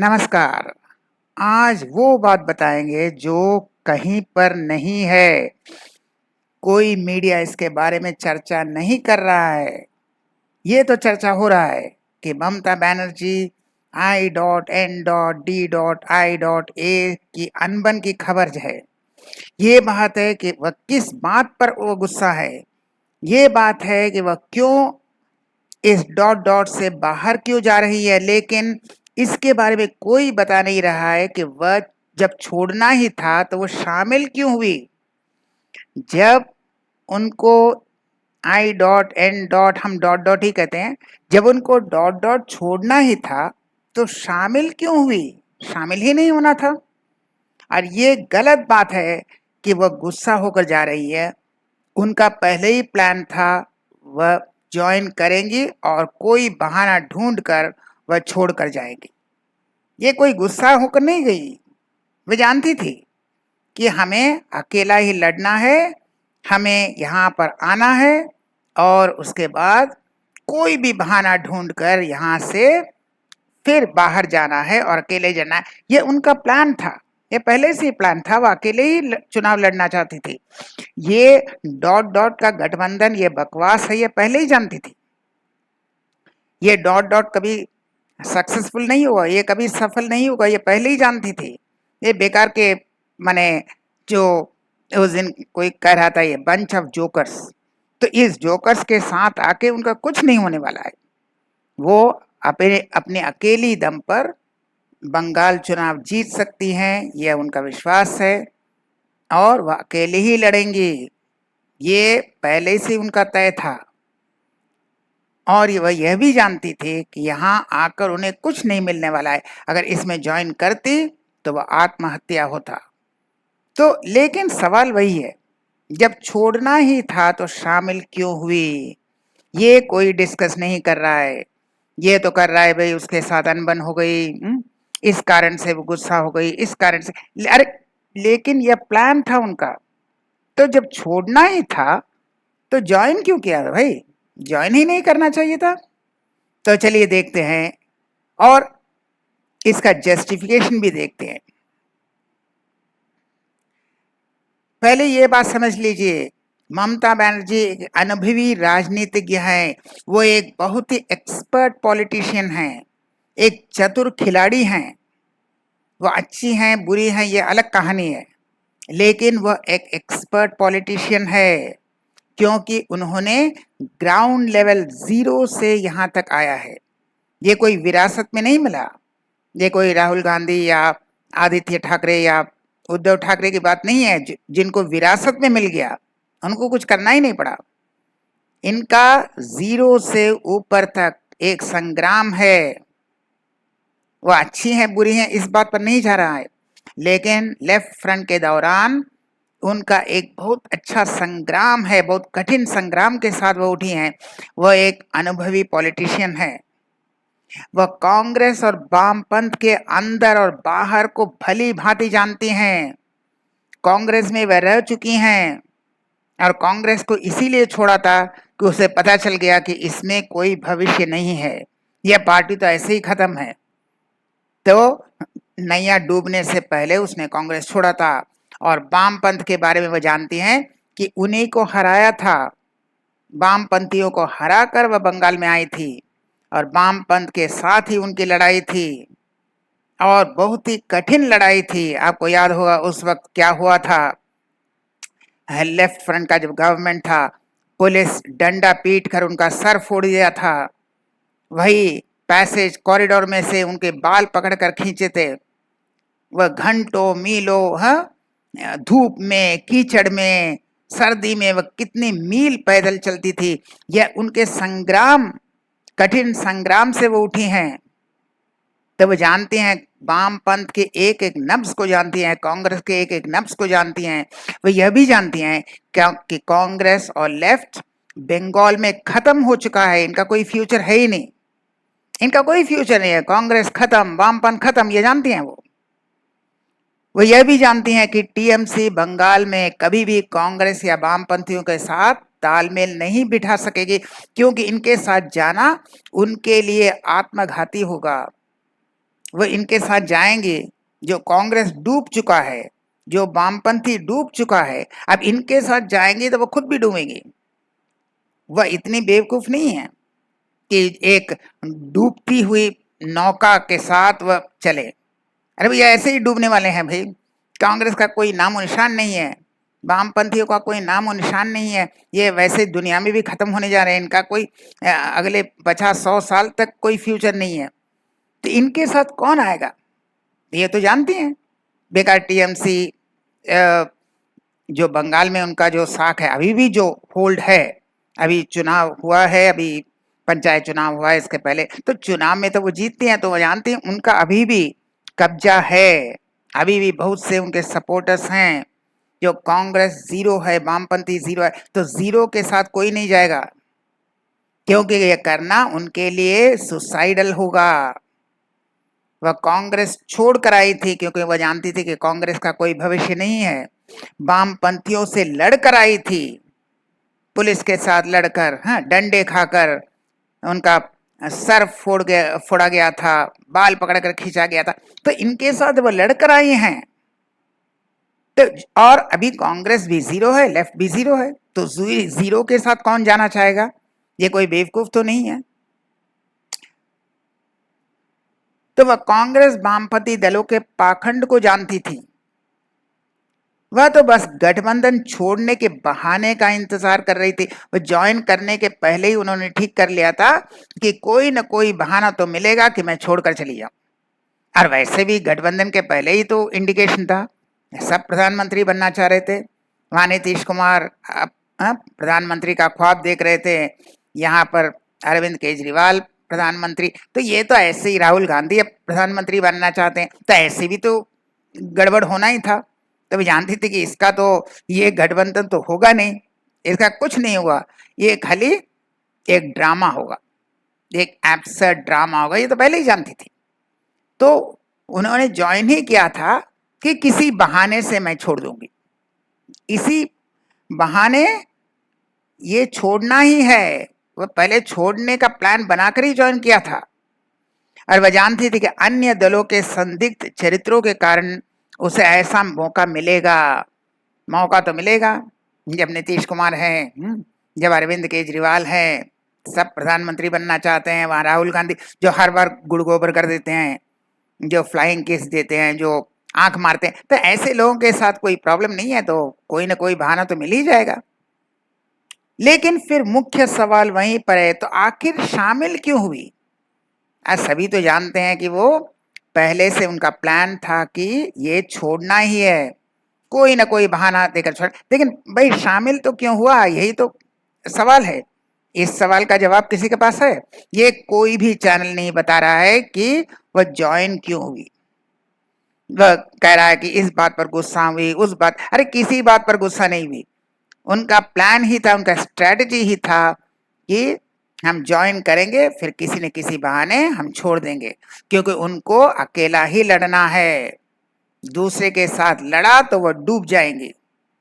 नमस्कार। आज वो बात बताएंगे जो कहीं पर नहीं है। कोई मीडिया इसके बारे में चर्चा नहीं कर रहा है। ये तो चर्चा हो रहा है कि ममता बनर्जी I.N.D.I.A की अनबन की खबर है। ये बात है कि वह किस बात पर वो गुस्सा है। ये बात है कि वह क्यों इस डॉट डॉट से बाहर क्यों जा रही है, लेकिन इसके बारे में कोई बता नहीं रहा है कि वह जब छोड़ना ही था तो वो शामिल क्यों हुई। जब उनको I.N. हम डॉट डॉट ही कहते हैं, जब उनको डॉट डॉट छोड़ना ही था तो शामिल क्यों हुई। शामिल ही नहीं होना था। और ये गलत बात है कि वह गुस्सा होकर जा रही है। उनका पहले ही प्लान था, वह ज्वाइन करेंगी और कोई बहाना ढूंढकर वह छोड़कर जाएगी। ये कोई गुस्सा होकर नहीं गई। वह जानती थी कि हमें अकेला ही लड़ना है, हमें यहाँ पर आना है और उसके बाद कोई भी बहाना ढूंढकर यहाँ से फिर बाहर जाना है और अकेले जाना है। ये उनका प्लान था। ये पहले से ही प्लान था। वो अकेले ही चुनाव लड़ना चाहती थी। ये डॉट डॉट का गठबंधन ये बकवास है, ये पहले ही जानती थी। ये डॉट डॉट कभी सक्सेसफुल नहीं हुआ, ये कभी सफल नहीं होगा, ये पहले ही जानती थी। ये बेकार के माने जो उस दिन कोई कह रहा था ये बंच ऑफ जोकर्स, तो इस जोकर्स के साथ आके उनका कुछ नहीं होने वाला है। वो अपने अपने अकेली दम पर बंगाल चुनाव जीत सकती हैं, यह उनका विश्वास है और वह अकेले ही लड़ेंगी। ये पहले से उनका तय था और वह यह भी जानती थी कि यहाँ आकर उन्हें कुछ नहीं मिलने वाला है। अगर इसमें ज्वाइन करती तो वह आत्महत्या होता। तो लेकिन सवाल वही है, जब छोड़ना ही था तो शामिल क्यों हुई। ये कोई डिस्कस नहीं कर रहा है। ये तो कर रहा है भाई उसके साथ अनबन हो गई, इस कारण से वो गुस्सा हो गई, इस कारण से। अरे लेकिन यह प्लान था उनका। तो जब छोड़ना ही था तो ज्वाइन क्यों किया भाई। ज्वाइन ही नहीं करना चाहिए था। तो चलिए देखते हैं और इसका जस्टिफिकेशन भी देखते हैं। पहले ये बात समझ लीजिए, ममता बनर्जी एक अनुभवी राजनीतिज्ञ हैं। वो एक बहुत ही एक्सपर्ट पॉलिटिशियन हैं, एक चतुर खिलाड़ी हैं। वो अच्छी हैं बुरी हैं ये अलग कहानी है, लेकिन वह एक एक्सपर्ट पॉलिटिशियन है क्योंकि उन्होंने ग्राउंड लेवल जीरो से यहाँ तक आया है। ये कोई विरासत में नहीं मिला। ये कोई राहुल गांधी या आदित्य ठाकरे या उद्धव ठाकरे की बात नहीं है जिनको विरासत में मिल गया, उनको कुछ करना ही नहीं पड़ा। इनका जीरो से ऊपर तक एक संग्राम है। वो अच्छी हैं बुरी हैं इस बात पर नहीं जा रहा है, लेकिन लेफ्ट फ्रंट के दौरान उनका एक बहुत अच्छा संग्राम है, बहुत कठिन संग्राम के साथ वो उठी हैं। वह एक अनुभवी पॉलिटिशियन है। वह कांग्रेस और वामपंथ के अंदर और बाहर को भली भांति जानती हैं। कांग्रेस में वह रह चुकी हैं और कांग्रेस को इसीलिए छोड़ा था कि उसे पता चल गया कि इसमें कोई भविष्य नहीं है, यह पार्टी तो ऐसे ही खत्म है। तो नैया डूबने से पहले उसने कांग्रेस छोड़ा था और वामपंथ के बारे में वह जानती हैं कि उन्हीं को हराया था। वामपंथियों को हराकर वह बंगाल में आई थी और वामपंथ के साथ ही उनकी लड़ाई थी और बहुत ही कठिन लड़ाई थी। आपको याद होगा उस वक्त क्या हुआ था। लेफ्ट फ्रंट का जब गवर्नमेंट था, पुलिस डंडा पीट कर उनका सर फोड़ दिया था। वही पैसेज कॉरिडोर में से उनके बाल पकड़कर खींचे थे। वह घंटों मीलों धूप में कीचड़ में सर्दी में वह कितनी मील पैदल चलती थी। यह उनके संग्राम, कठिन संग्राम से वो उठी हैं। तो वो जानती हैं वामपंथ के एक एक नब्ज को जानती हैं, कांग्रेस के एक एक नब्ज को जानती हैं। वो यह भी जानती हैं कि कांग्रेस और लेफ्ट बंगाल में खत्म हो चुका है, इनका कोई फ्यूचर है ही नहीं। इनका कोई फ्यूचर नहीं है, कांग्रेस खत्म, वामपंथ खत्म, ये जानती हैं वो यह भी जानती हैं कि टीएमसी बंगाल में कभी भी कांग्रेस या वामपंथियों के साथ तालमेल नहीं बिठा सकेगी, क्योंकि इनके साथ जाना उनके लिए आत्मघाती होगा। वो इनके साथ जाएंगे। जो कांग्रेस डूब चुका है, जो वामपंथी डूब चुका है, अब इनके साथ जाएंगे तो वो खुद भी डूबेंगे। वह इतनी बेवकूफ नहीं है कि एक डूबती हुई नौका के साथ वह चले। अरे भैया ऐसे ही डूबने वाले हैं भाई। कांग्रेस का कोई नामो निशान नहीं है, वामपंथियों का कोई नामो निशान नहीं है। ये वैसे दुनिया में भी खत्म होने जा रहे हैं। इनका कोई अगले 50-100 साल तक कोई फ्यूचर नहीं है। तो इनके साथ कौन आएगा ये तो जानते हैं। बेकार टीएमसी जो बंगाल में उनका जो साख है अभी भी जो होल्ड है, अभी चुनाव हुआ है, अभी पंचायत चुनाव हुआ है, इसके पहले तो चुनाव में तो वो जीतते हैं, तो वो जानते हैं उनका अभी भी कब्जा है। अभी भी बहुत से उनके सपोर्टर्स हैं। जो कांग्रेस जीरो है, वामपंथी जीरो है, तो जीरो के साथ कोई नहीं जाएगा, क्योंकि ये करना उनके लिए सुसाइडल होगा। वह कांग्रेस छोड़ कर आई थी क्योंकि वह जानती थी कि कांग्रेस का कोई भविष्य नहीं है। वामपंथियों से लड़कर आई थी, पुलिस के साथ लड़कर, हाँ, डंडे खाकर उनका सर फोड़ा गया था, बाल पकड़कर खींचा गया था। तो इनके साथ वो लड़कर आई हैं। तो और अभी कांग्रेस भी जीरो है, लेफ्ट भी जीरो है, तो जीरो के साथ कौन जाना चाहेगा? ये कोई बेवकूफ तो नहीं है। तो वह कांग्रेस वामपंथी दलों के पाखंड को जानती थी। वह तो बस गठबंधन छोड़ने के बहाने का इंतजार कर रही थी। वह ज्वाइन करने के पहले ही उन्होंने ठीक कर लिया था कि कोई न कोई बहाना तो मिलेगा कि मैं छोड़कर चली जाऊं। और वैसे भी गठबंधन के पहले ही तो इंडिकेशन था, सब प्रधानमंत्री बनना चाह रहे थे। वहां नीतीश कुमार प्रधानमंत्री का ख्वाब देख रहे थे, यहाँ पर अरविंद केजरीवाल प्रधानमंत्री। तो ये तो ऐसे ही राहुल गांधी अब प्रधानमंत्री बनना चाहते हैं, तो ऐसे भी तो गड़बड़ होना ही था। तो जानती थी कि इसका तो ये गठबंधन तो होगा नहीं, इसका कुछ नहीं होगा, ये खाली एक ड्रामा होगा, एक एब्सर्ड ड्रामा होगा, ये तो पहले ही जानती थी। तो उन्होंने ज्वाइन ही किया था कि किसी बहाने से मैं छोड़ दूंगी, इसी बहाने ये छोड़ना ही है। वो पहले छोड़ने का प्लान बनाकर ही ज्वाइन किया था। और वह जानती थी कि अन्य दलों के संदिग्ध चरित्रों के कारण उसे ऐसा मौका मिलेगा। मौका तो मिलेगा जब नीतीश कुमार है, जब अरविंद केजरीवाल है, सब प्रधानमंत्री बनना चाहते हैं। वहां राहुल गांधी जो हर बार गुड़ गोबर कर देते हैं, जो फ्लाइंग किस देते हैं, जो आंख मारते हैं, तो ऐसे लोगों के साथ कोई प्रॉब्लम नहीं है, तो कोई ना कोई बहाना तो मिल ही जाएगा। लेकिन फिर मुख्य सवाल वहीं पर है, तो आखिर शामिल क्यों हुई? सभी तो जानते हैं कि वो पहले से उनका प्लान था कि ये छोड़ना ही है, कोई ना कोई बहाना देकर छोड़। लेकिन भाई शामिल तो क्यों हुआ, यही तो सवाल है। इस सवाल का जवाब किसी के पास है? ये कोई भी चैनल नहीं बता रहा है कि वह ज्वाइन क्यों हुई। वह कह रहा है कि इस बात पर गुस्सा हुई, उस बात, अरे किसी बात पर गुस्सा नहीं हुई। उनका प्लान ही था, उनका स्ट्रेटजी ही था कि हम ज्वाइन करेंगे, फिर किसी न किसी बहाने हम छोड़ देंगे, क्योंकि उनको अकेला ही लड़ना है। दूसरे के साथ लड़ा तो वह डूब जाएंगे,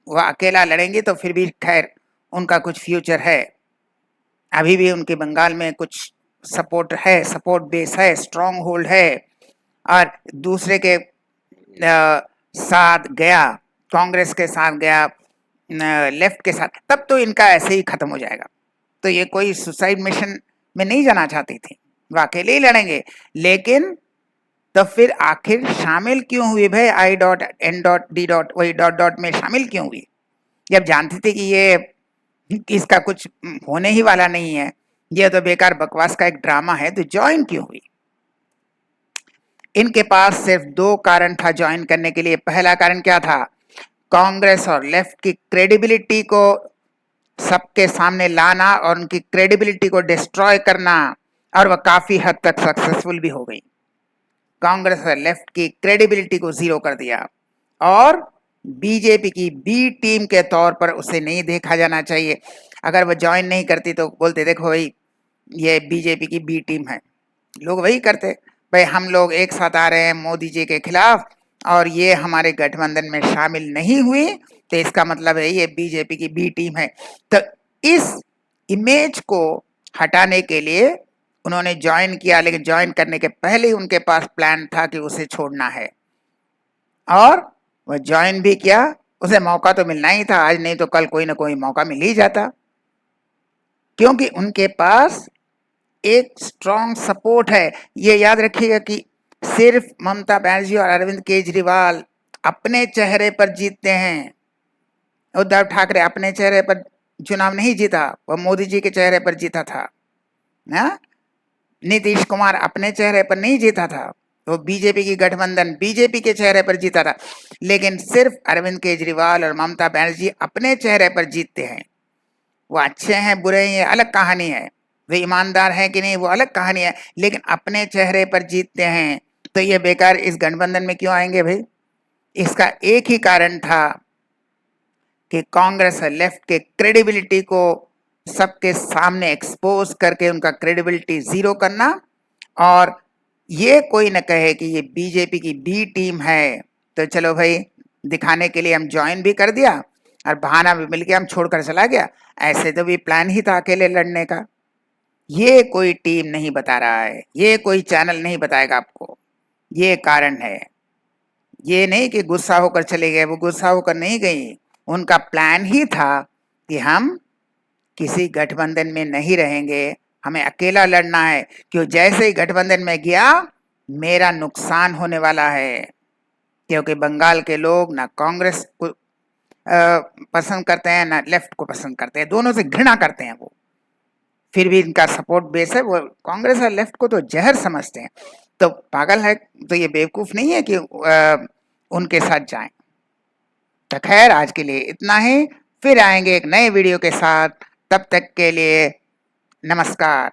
वह अकेला लड़ेंगे तो फिर भी खैर उनका कुछ फ्यूचर है। अभी भी उनके बंगाल में कुछ सपोर्ट है, सपोर्ट बेस है, स्ट्रॉन्ग होल्ड है। और दूसरे के साथ गया, कांग्रेस के साथ गया, लेफ्ट के साथ, तब तो इनका ऐसे ही खत्म हो जाएगा। तो ये कोई सुसाइड मिशन में नहीं जाना चाहती थी, वो अकेले ही लड़ेंगे। लेकिन तो फिर आखिर शामिल क्यों हुई भाई? I dot N dot D dot वही डॉट डॉट में शामिल क्यों हुई? जब जानती थी कि ये इसका कुछ होने ही वाला नहीं है, ये तो बेकार बकवास का एक ड्रामा है, तो ज्वाइन क्यों हुई? इनके पास सिर्फ दो कारण था ज्वाइन करने के लिए। पहला कारण क्या था? कांग्रेस और लेफ्ट की क्रेडिबिलिटी को सबके सामने लाना और उनकी क्रेडिबिलिटी को डिस्ट्रॉय करना, और वह काफी हद तक सक्सेसफुल भी हो गई। कांग्रेस और लेफ्ट की क्रेडिबिलिटी को जीरो कर दिया, और बीजेपी की बी टीम के तौर पर उसे नहीं देखा जाना चाहिए। अगर वह ज्वाइन नहीं करती तो बोलते देखो भाई ये बीजेपी की बी टीम है, लोग वही करते, भाई हम लोग एक साथ आ रहे हैं मोदी जी के खिलाफ और ये हमारे गठबंधन में शामिल नहीं हुई, तो इसका मतलब है ये बीजेपी की बी टीम है। तो इस इमेज को हटाने के लिए उन्होंने ज्वाइन किया, लेकिन ज्वाइन करने के पहले ही उनके पास प्लान था कि उसे छोड़ना है, और वह ज्वाइन भी किया। उसे मौका तो मिलना ही था, आज नहीं तो कल कोई ना कोई मौका मिल ही जाता, क्योंकि उनके पास एक स्ट्रॉन्ग सपोर्ट है। ये याद रखिएगा कि सिर्फ ममता बनर्जी और अरविंद केजरीवाल अपने चेहरे पर जीतते हैं। उद्धव ठाकरे अपने चेहरे पर चुनाव नहीं जीता, वह मोदी जी के चेहरे पर जीता था ना। नीतीश कुमार अपने चेहरे पर नहीं जीता था, वो बीजेपी की गठबंधन बीजेपी के चेहरे पर जीता था। लेकिन सिर्फ अरविंद केजरीवाल और ममता बनर्जी अपने चेहरे पर जीतते हैं। वो अच्छे हैं बुरे हैं ये अलग कहानी है, वे ईमानदार हैं कि नहीं वो अलग कहानी है, लेकिन अपने चेहरे पर जीतते हैं। तो ये बेकार इस गठबंधन में क्यों आएंगे भाई? इसका एक ही कारण था कि कांग्रेस और लेफ्ट के क्रेडिबिलिटी को सबके सामने एक्सपोज करके उनका क्रेडिबिलिटी जीरो करना, और ये कोई न कहे कि ये बीजेपी की बी टीम है, तो चलो भाई दिखाने के लिए हम ज्वाइन भी कर दिया और बहाना भी मिल गया, हम छोड़कर चला गया। ऐसे तो भी प्लान ही था अकेले लड़ने का। ये कोई टीम नहीं बता रहा है, ये कोई चैनल नहीं बताएगा आपको, ये कारण है। ये नहीं कि गुस्सा होकर चले गए, वो गुस्सा होकर नहीं गई, उनका प्लान ही था कि हम किसी गठबंधन में नहीं रहेंगे, हमें अकेला लड़ना है। क्यों? जैसे ही गठबंधन में गया मेरा नुकसान होने वाला है, क्योंकि बंगाल के लोग ना कांग्रेस को पसंद करते हैं ना लेफ्ट को पसंद करते हैं, दोनों से घृणा करते हैं वो। फिर भी इनका सपोर्ट बेस है, वो कांग्रेस और लेफ्ट को तो जहर समझते हैं। तो पागल है, तो ये बेवकूफ नहीं है कि उनके साथ जाएं। तो खैर आज के लिए इतना ही, फिर आएंगे एक नए वीडियो के साथ। तब तक के लिए नमस्कार।